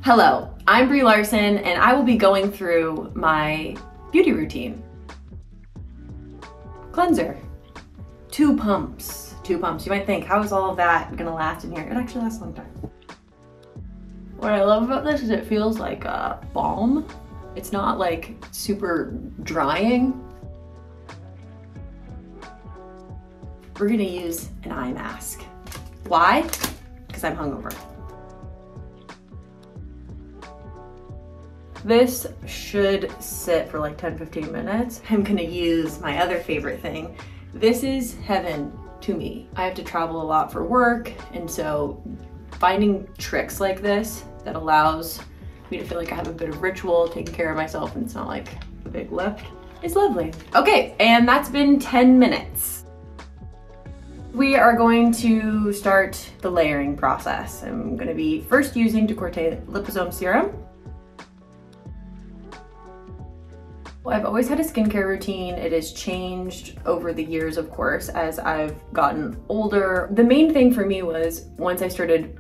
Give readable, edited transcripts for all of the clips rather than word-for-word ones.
Hello, I'm Brie Larson and I will be going through my beauty routine. Cleanser, 2 pumps. You might think, how is all of that gonna last in here? It actually lasts a long time. What I love about this is it feels like a balm. It's not like super drying. We're gonna use an eye mask. Why? Because I'm hungover. This should sit for like 10-15 minutes. I'm gonna use my other favorite thing. This is heaven to me. I have to travel a lot for work, and so finding tricks like this that allows me to feel like I have a bit of ritual, taking care of myself, and it's not like a big lift, is lovely. Okay, and that's been 10 minutes. We are going to start the layering process. I'm gonna be first using Décolleté Liposome Serum. I've always had a skincare routine. It has changed over the years, of course, as I've gotten older. The main thing for me was once I started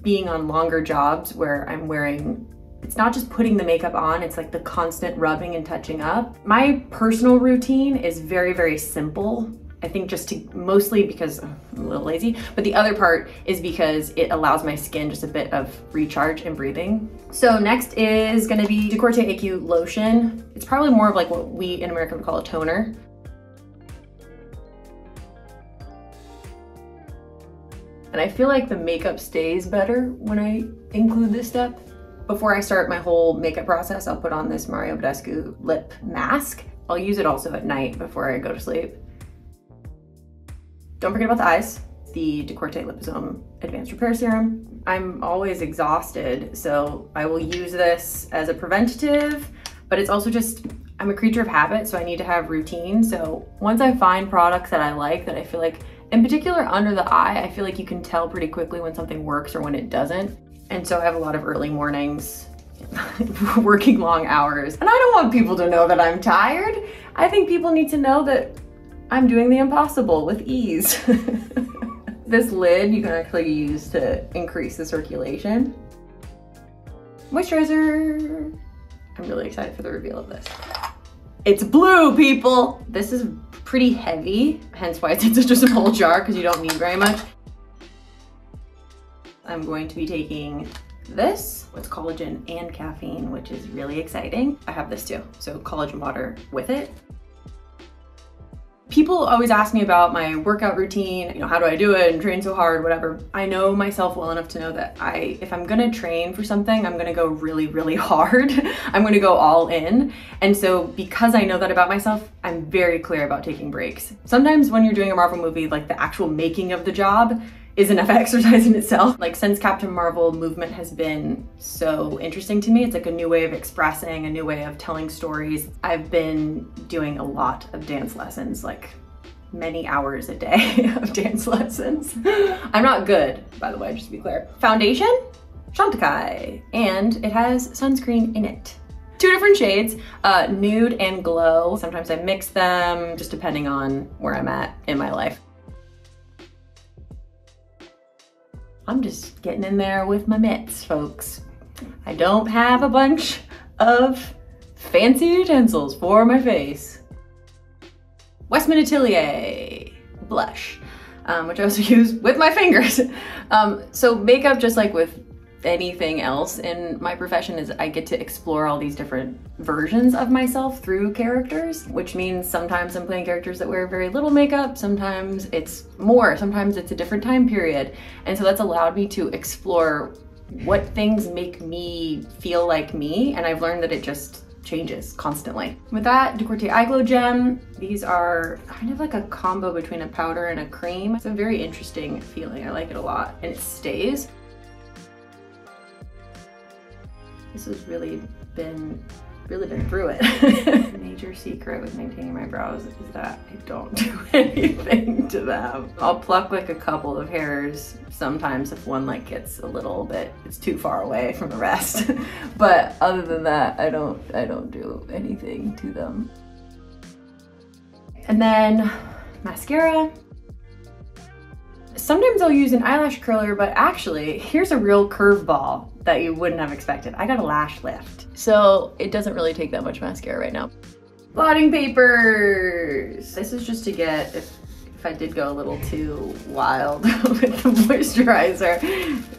being on longer jobs where I'm wearing, it's not just putting the makeup on, it's like the constant rubbing and touching up. My personal routine is very, very simple. I think mostly because I'm a little lazy, but the other part is because it allows my skin just a bit of recharge and breathing. So next is gonna be Décolleté AQ lotion. It's probably more of like what we in America would call a toner. And I feel like the makeup stays better when I include this step. Before I start my whole makeup process, I'll put on this Mario Badescu lip mask. I'll use it also at night before I go to sleep. Don't forget about the eyes, the Décolleté Liposome Advanced Repair Serum. I'm always exhausted, so I will use this as a preventative, but it's also just, I'm a creature of habit, so I need to have routine. So once I find products that I like, that I feel like, in particular under the eye, I feel like you can tell pretty quickly when something works or when it doesn't. And so I have a lot of early mornings, working long hours. And I don't want people to know that I'm tired. I think people need to know that I'm doing the impossible with ease. This lid you can actually use to increase the circulation. Moisturizer. I'm really excited for the reveal of this. It's blue, people! This is pretty heavy, hence why it's in such a small jar, because you don't need very much. I'm going to be taking this, it's collagen and caffeine, which is really exciting. I have this too, so collagen water with it. People always ask me about my workout routine, how do I do it and train so hard, whatever. I know myself well enough to know that if I'm gonna train for something, I'm gonna go really, really hard. I'm gonna go all in. And so because I know that about myself, I'm very clear about taking breaks. Sometimes when you're doing a Marvel movie, like the actual making of the job is enough exercise in itself. Like since Captain Marvel, movement has been so interesting to me. It's like a new way of expressing, a new way of telling stories. I've been doing a lot of dance lessons, like many hours a day of dance lessons. I'm not good, by the way, just to be clear. Foundation, Chantecaille, and it has sunscreen in it. 2 different shades, nude and glow. Sometimes I mix them, just depending on where I'm at in my life. I'm just getting in there with my mitts, folks. I don't have a bunch of fancy utensils for my face. Westman Atelier blush, which I also use with my fingers. So makeup, just like with anything else in my profession, is I get to explore all these different versions of myself through characters, which means sometimes I'm playing characters that wear very little makeup, sometimes it's more, sometimes it's a different time period. And so that's allowed me to explore what things make me feel like me, and I've learned that it just changes constantly. With that, Décolleté Eye Glow Gem. These are kind of like a combo between a powder and a cream. It's a very interesting feeling. I like it a lot, and it stays. This has really been through it. Major secret with maintaining my brows is that I don't do anything to them. I'll pluck like a couple of hairs sometimes if one like gets a little bit, it's too far away from the rest. But other than that, I don't do anything to them. And then mascara. Sometimes I'll use an eyelash curler, but actually, here's a real curveball. that you wouldn't have expected. I got a lash lift. So it doesn't really take that much mascara right now. Blotting papers. This is just to get, if I did go a little too wild with the moisturizer,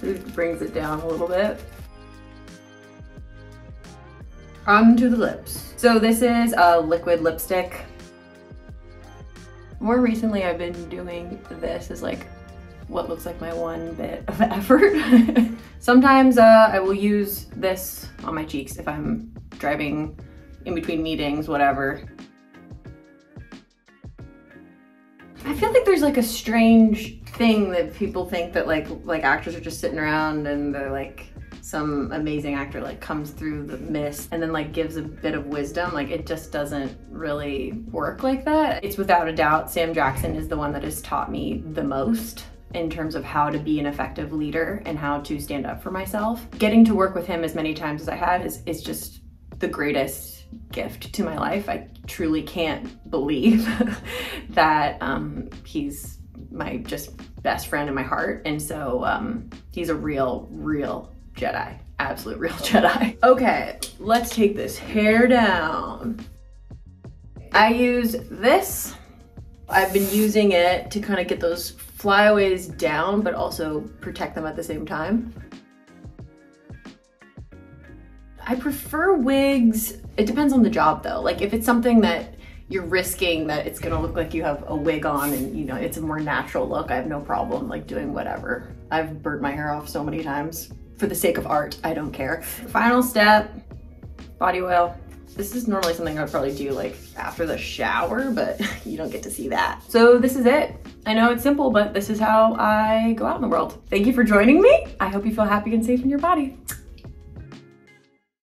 it brings it down a little bit. Onto the lips. So this is a liquid lipstick. More recently, I've been doing this as like what looks like my one bit of effort. Sometimes I will use this on my cheeks if I'm driving in between meetings, whatever. I feel like there's like a strange thing that people think that like actors are just sitting around and they're like, some amazing actor like comes through the mist and then like gives a bit of wisdom. Like it just doesn't really work like that. It's without a doubt Sam Jackson is the one that has taught me the most in terms of how to be an effective leader and how to stand up for myself. Getting to work with him as many times as I had is just the greatest gift to my life. I truly can't believe that he's my just best friend in my heart. And so he's a real Jedi, absolute real Jedi. Okay, let's take this hair down. I use this. I've been using it to kind of get those flyaways down, but also protect them at the same time. I prefer wigs. It depends on the job though. Like if it's something that you're risking that it's gonna look like you have a wig on and you know, it's a more natural look, I have no problem like doing whatever. I've burnt my hair off so many times. For the sake of art, I don't care. Final step, body oil. This is normally something I would probably do like after the shower, but you don't get to see that. So this is it. I know it's simple, but this is how I go out in the world. Thank you for joining me. I hope you feel happy and safe in your body.